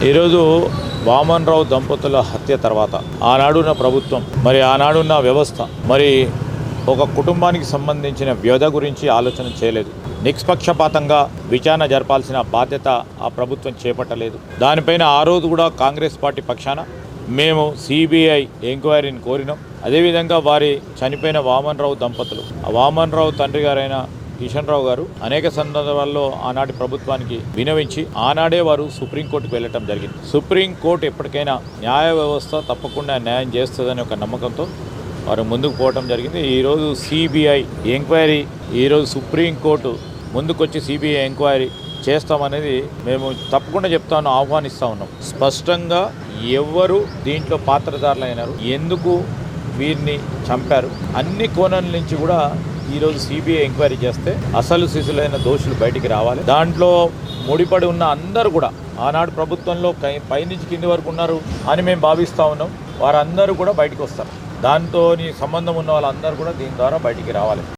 ఈరోజు వామన్ రావు దంపతుల హత్య తర్వాత ఆనాడున్న ప్రభుత్వం ఆనాడున్న వ్యవస్థ ఒక కుటుంబానికి సంబంధించిన వ్యధ గురించి ఆలోచన చేయలేదు. నిష్పక్షపాతంగా విచారణ జరపాల్సిన బాధ్యత ఆ ప్రభుత్వం చేపట్టలేదు. దానిపైన ఆ రోజు కూడా కాంగ్రెస్ పార్టీ పక్షాన మేము సిబిఐ ఎంక్వైరీని కోరినాం. అదేవిధంగా వారి చనిపోయిన వామన్ రావు దంపతులు, ఆ వామన్ రావు తండ్రి గారైన కిషన్ రావు గారు అనేక సందర్భాల్లో ఆనాటి ప్రభుత్వానికి వినవించి ఆనాడే వారు సుప్రీంకోర్టుకు వెళ్ళటం జరిగింది. సుప్రీంకోర్టు ఎప్పటికైనా న్యాయ వ్యవస్థ తప్పకుండా న్యాయం చేస్తుందని ఒక నమ్మకంతో వారు ముందుకు పోవటం జరిగింది. ఈరోజు సిబిఐ ఎంక్వైరీ, ఈరోజు సుప్రీంకోర్టు ముందుకొచ్చి సిబిఐ ఎంక్వైరీ చేస్తామనేది మేము తప్పకుండా ఆహ్వానిస్తూ ఉన్నాం. స్పష్టంగా ఎవరు దీంట్లో పాత్రధారులైనారు, ఎందుకు వీరిని చంపారు, అన్ని కోణాల నుంచి కూడా ఈరోజు సిబిఐ ఎంక్వైరీ చేస్తే అసలు శిశులైన దోషులు బయటికి రావాలి. దాంట్లో ముడిపడి ఉన్న అందరూ కూడా ఆనాడు ప్రభుత్వంలో పైనుంచి కింది వరకు ఉన్నారు అని మేము భావిస్తూ ఉన్నాం. వారందరూ కూడా బయటికి వస్తారు. దాంతో సంబంధం ఉన్న వాళ్ళందరూ కూడా దీని ద్వారా బయటికి రావాలి.